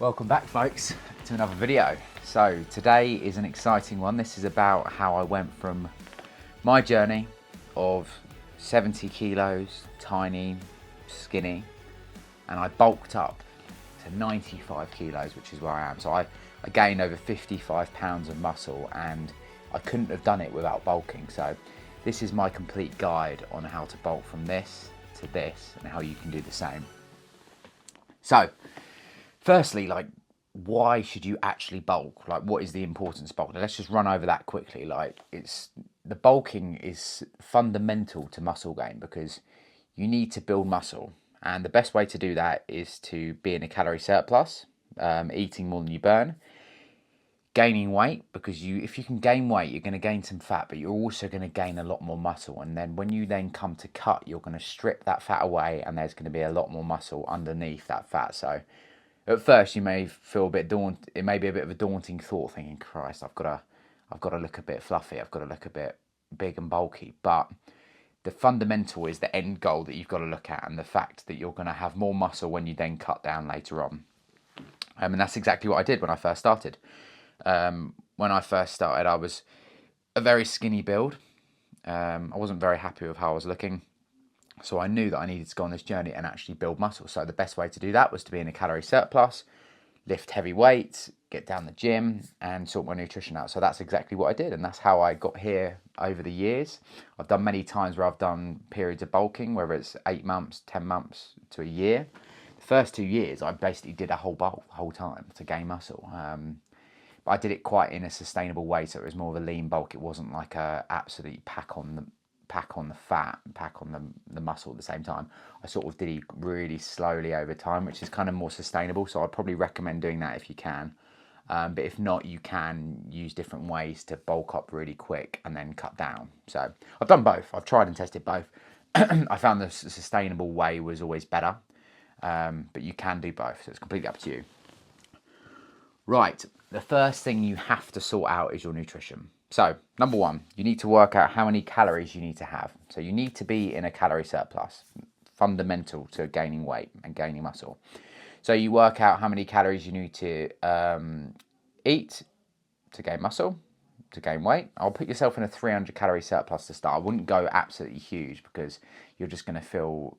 Welcome back, folks, to another video. So today is an exciting one. This is about how I went from my journey of 70 kilos, tiny, skinny, and I bulked up to 95 kilos, which is where I am. So I gained over 55 pounds of muscle, and I couldn't have done it without bulking. So this is my complete guide on how to bulk from this to this and how you can do the same. So firstly, why should you actually bulk? Like, what is the importance of bulk? Now, let's just run over that quickly. The bulking is fundamental to muscle gain because you need to build muscle, and the best way to do that is to be in a calorie surplus, eating more than you burn, gaining weight, because if you can gain weight, you're going to gain some fat, but you're also going to gain a lot more muscle. And then when you then come to cut, you're going to strip that fat away, and there's going to be a lot more muscle underneath that fat. So at first you may feel a bit daunted. It may be a bit of a daunting thought, thinking, Christ, I've got to look a bit fluffy, I've got to look a bit big and bulky. But the fundamental is the end goal that you've got to look at, and the fact that you're going to have more muscle when you then cut down later on. And that's exactly what I did when I first started. When I first started, I was a very skinny build. I wasn't very happy with how I was looking. So I knew that I needed to go on this journey and actually build muscle. So the best way to do that was to be in a calorie surplus, lift heavy weights, get down the gym, and sort my nutrition out. So that's exactly what I did, and that's how I got here over the years. I've done many times where I've done periods of bulking, whether it's 8 months, 10 months to a year. The first 2 years, I basically did a whole bulk the whole time to gain muscle. But I did it quite in a sustainable way, so it was more of a lean bulk. It wasn't like a absolute pack on the fat, pack on the muscle at the same time. I sort of did it really slowly over time, which is kind of more sustainable. So I'd probably recommend doing that if you can. But if not, you can use different ways to bulk up really quick and then cut down. So I've done both. I've tried and tested both. I found the sustainable way was always better. But you can do both, so it's completely up to you. Right, the first thing you have to sort out is your nutrition. So, number one, you need to work out how many calories you need to have. So you need to be in a calorie surplus, fundamental to gaining weight and gaining muscle. So you work out how many calories you need to eat to gain muscle, to gain weight. I'll put yourself in a 300 calorie surplus to start. I wouldn't go absolutely huge because you're just going to feel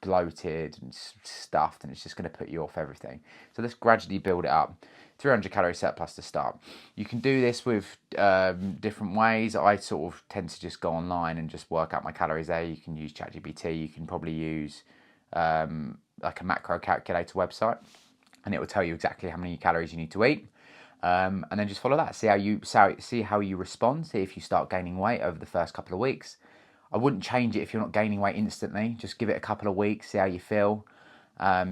bloated and stuffed, and it's just going to put you off everything. So let's gradually build it up. 300 calorie surplus to start. You can do this with different ways. I sort of tend to just go online and just work out my calories there. You can use ChatGPT. You can probably use like a macro calculator website, and it will tell you exactly how many calories you need to eat. And then just follow that. See how you respond. See if you start gaining weight over the first couple of weeks. I wouldn't change it if you're not gaining weight instantly. Just give it a couple of weeks. See how you feel.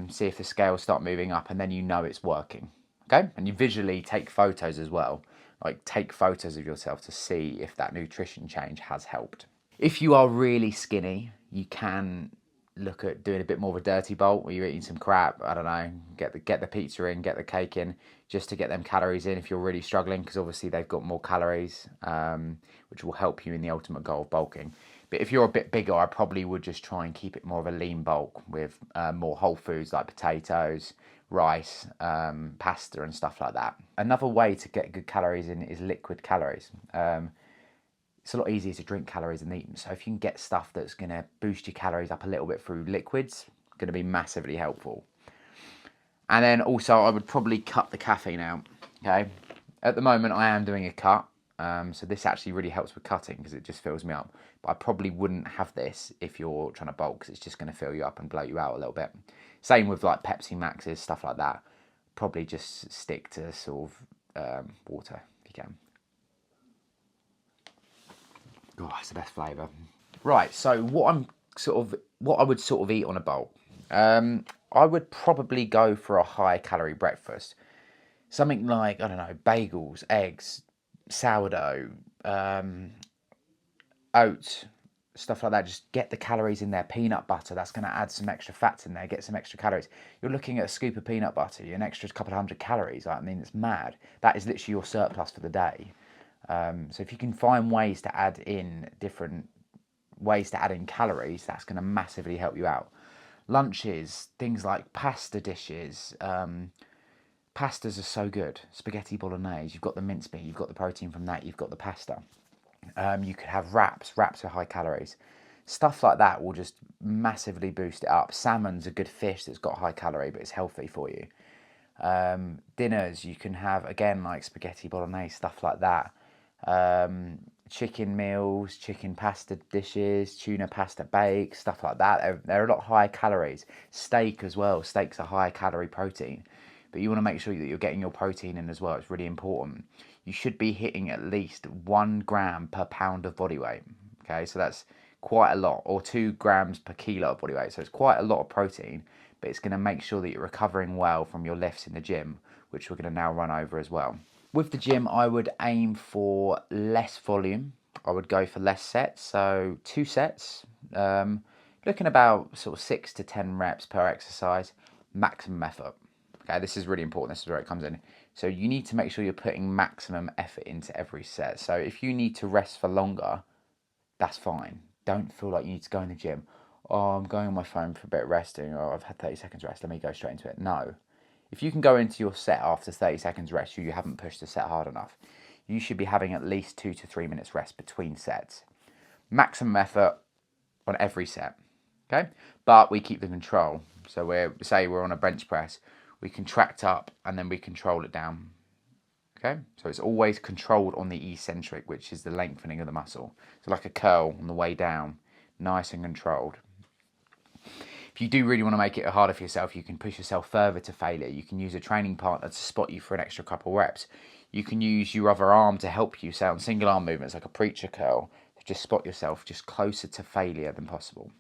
See if the scales start moving up, and then you know it's working. Okay, and you visually take photos as well. Like, take photos of yourself to see if that nutrition change has helped. If you are really skinny, you can look at doing a bit more of a dirty bulk where you're eating some crap. I don't know, get the pizza in, get the cake in, just to get them calories in if you're really struggling, because obviously they've got more calories, which will help you in the ultimate goal of bulking. But if you're a bit bigger, I probably would just try and keep it more of a lean bulk with more whole foods like potatoes, rice, pasta and stuff like that. Another way to get good calories in is liquid calories. It's a lot easier to drink calories than eat them. So if you can get stuff that's going to boost your calories up a little bit through liquids, it's going to be massively helpful. And then also I would probably cut the caffeine out. Okay, at the moment I am doing a cut. So this actually really helps with cutting because it just fills me up. But I probably wouldn't have this if you're trying to bulk, because it's just going to fill you up and bloat you out a little bit. Same with like Pepsi Maxes, stuff like that. Probably just stick to sort of water if you can. Oh, it's the best flavour. Right, so what I would sort of eat on a bulk. I would probably go for a high calorie breakfast. Something like, I don't know, bagels, eggs, sourdough, oats, stuff like that. Just get the calories in there. Peanut butter, that's going to add some extra fats in there, get some extra calories. You're looking at a scoop of peanut butter, you're an extra couple of hundred calories. I mean, it's mad. That is literally your surplus for the day. So if you can find ways to add in different ways to add in calories, that's going to massively help you out. Lunches, things like pasta dishes, pastas are so good. Spaghetti bolognese, you've got the mincemeat, you've got the protein from that, you've got the pasta. You could have wraps. Wraps are high calories. Stuff like that will just massively boost it up. Salmon's a good fish that's got high calorie, but it's healthy for you. Dinners, you can have, again, like spaghetti bolognese, stuff like that. Chicken meals, chicken pasta dishes, tuna pasta bake, stuff like that. They're a lot higher calories. Steak as well. Steak's a higher calorie protein. But you want to make sure that you're getting your protein in as well. It's really important. You should be hitting at least 1 gram per pound of body weight. Okay, so that's quite a lot, or 2 grams per kilo of body weight. So it's quite a lot of protein, but it's going to make sure that you're recovering well from your lifts in the gym, which we're going to now run over as well. With the gym, I would aim for less volume. I would go for less sets, so 2 sets, looking about sort of 6 to 10 reps per exercise, maximum effort. Okay, this is really important. This is where it comes in. So you need to make sure you're putting maximum effort into every set. So if you need to rest for longer, that's fine. Don't feel like you need to go in the gym. Oh, I'm going on my phone for a bit of resting, or I've had 30 seconds rest, let me go straight into it. No. If you can go into your set after 30 seconds rest, you haven't pushed the set hard enough. You should be having at least 2 to 3 minutes rest between sets. Maximum effort on every set. Okay? But we keep the control. So we're on a bench press, we contract up and then we control it down. Okay? So it's always controlled on the eccentric, which is the lengthening of the muscle. So like a curl on the way down, nice and controlled. If you do really want to make it harder for yourself, you can push yourself further to failure. You can use a training partner to spot you for an extra couple reps. You can use your other arm to help you, say on single arm movements like a preacher curl, to just spot yourself just closer to failure than possible.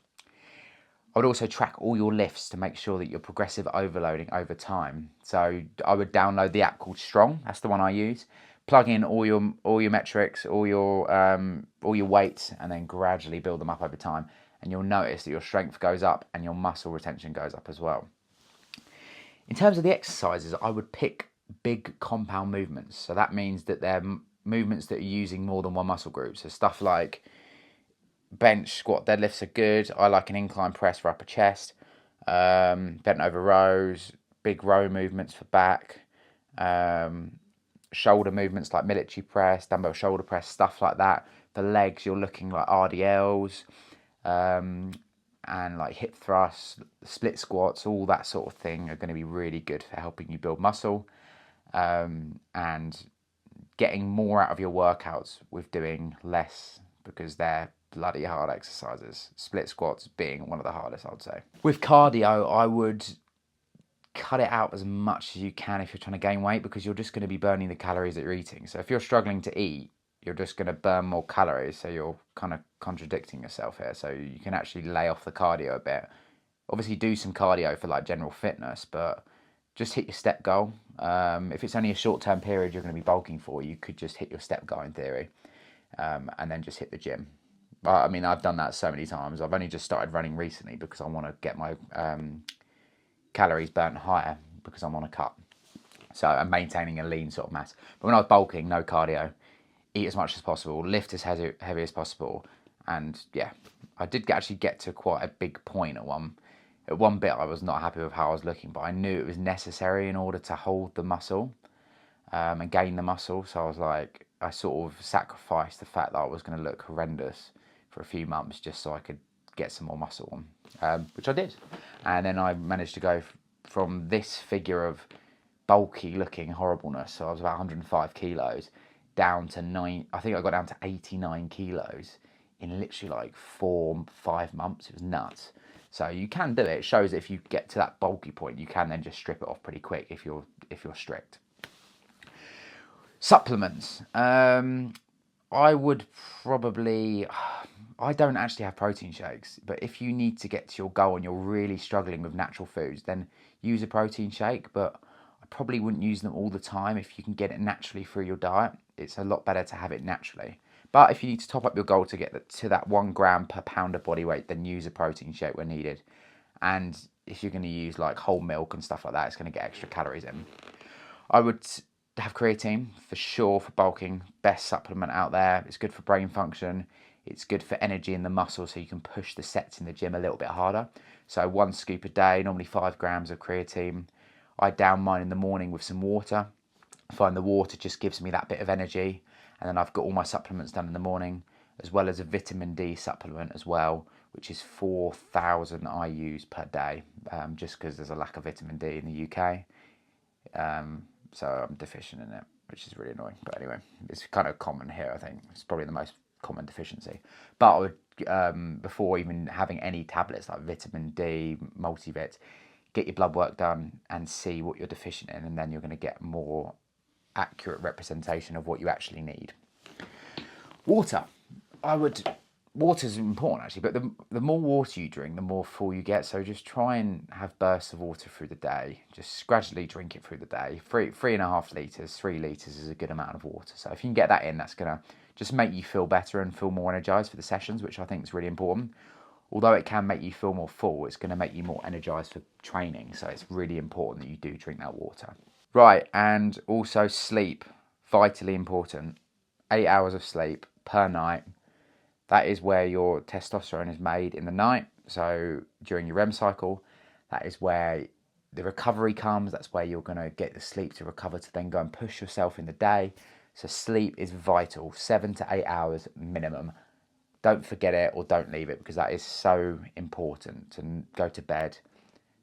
I would also track all your lifts to make sure that you're progressive overloading over time. So I would download the app called Strong. That's the one I use. Plug in all your metrics, all your weights, and then gradually build them up over time. And you'll notice that your strength goes up and your muscle retention goes up as well. In terms of the exercises, I would pick big compound movements. So that means that they're movements that are using more than one muscle group. So stuff like bench, squat, deadlifts are good. I like an incline press for upper chest, bent over rows, big row movements for back, shoulder movements like military press, dumbbell shoulder press, stuff like that. For legs, you're looking like RDLs, and like hip thrusts, split squats, all that sort of thing are going to be really good for helping you build muscle, and getting more out of your workouts with doing less, because they're bloody hard exercises. Split squats being one of the hardest, I would say. With cardio, I would cut it out as much as you can if you're trying to gain weight, because you're just going to be burning the calories that you're eating. So if you're struggling to eat, you're just going to burn more calories, so you're kind of contradicting yourself here. So you can actually lay off the cardio a bit. Obviously do some cardio for like general fitness, but just hit your step goal. If it's only a short-term period you're going to be bulking for, you could just hit your step goal in theory, and then just hit the gym. I mean, I've done that so many times. I've only just started running recently because I want to get my calories burnt higher, because I'm on a cut. So I'm maintaining a lean sort of mass. But when I was bulking, no cardio, eat as much as possible, lift as heavy as possible. And yeah, I did actually get to quite a big point at one bit. I was not happy with how I was looking, but I knew it was necessary in order to hold the muscle, and gain the muscle. So I was like, I sort of sacrificed the fact that I was going to look horrendous for a few months just so I could get some more muscle on, which I did. And then I managed to go from this figure of bulky looking horribleness, so I was about 105 kilos, down to I think I got down to 89 kilos in literally like 4-5 months. It was nuts. So you can do it. It shows that if you get to that bulky point, you can then just strip it off pretty quick if you're strict. Supplements. I would probably, I don't actually have protein shakes, but if you need to get to your goal and you're really struggling with natural foods, then use a protein shake. But I probably wouldn't use them all the time. If you can get it naturally through your diet, it's a lot better to have it naturally. But if you need to top up your goal to get to that 1 gram per pound of body weight, then use a protein shake when needed. And if you're going to use like whole milk and stuff like that, it's going to get extra calories in. I would have creatine for sure for bulking. Best supplement out there. It's good for brain function. It's good for energy in the muscle, so you can push the sets in the gym a little bit harder. So 1 scoop a day, normally 5 grams of creatine. I down mine in the morning with some water. I find the water just gives me that bit of energy, and then I've got all my supplements done in the morning, as well as a vitamin D supplement as well, which is 4,000 IUs per day, just because there's a lack of vitamin D in the UK. So I'm deficient in it, which is really annoying. But anyway, it's kind of common here, I think. It's probably the most common deficiency. But I would, before even having any tablets like vitamin D, multivit, get your blood work done and see what you're deficient in, and then you're going to get more accurate representation of what you actually need. Water. Water's important actually, but the more water you drink, the more full you get. So just try and have bursts of water through the day. Just gradually drink it through the day. 3.5 litres, 3 litres is a good amount of water. So if you can get that in, that's going to just make you feel better and feel more energised for the sessions, which I think is really important. Although it can make you feel more full, it's going to make you more energised for training. So it's really important that you do drink that water. Right, and also sleep, vitally important. 8 hours of sleep per night. That is where your testosterone is made in the night. So during your REM cycle, that is where the recovery comes. That's where you're going to get the sleep to recover to then go and push yourself in the day. So sleep is vital, 7 to 8 hours minimum. Don't forget it or don't leave it, because that is so important. To go to bed,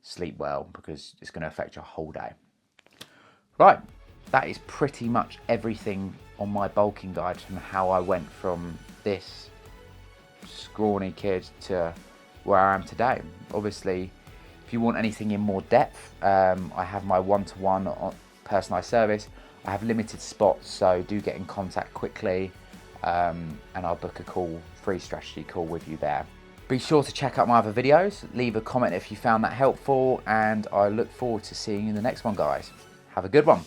sleep well, because it's going to affect your whole day. Right, that is pretty much everything on my bulking guide from how I went from this scrawny kid to where I am today. Obviously, if you want anything in more depth, I have my one-to-one personalised service. I have limited spots, so do get in contact quickly, and I'll book a call, free strategy call with you there. Be sure to check out my other videos, leave a comment if you found that helpful, and I look forward to seeing you in the next one, guys. Have a good one.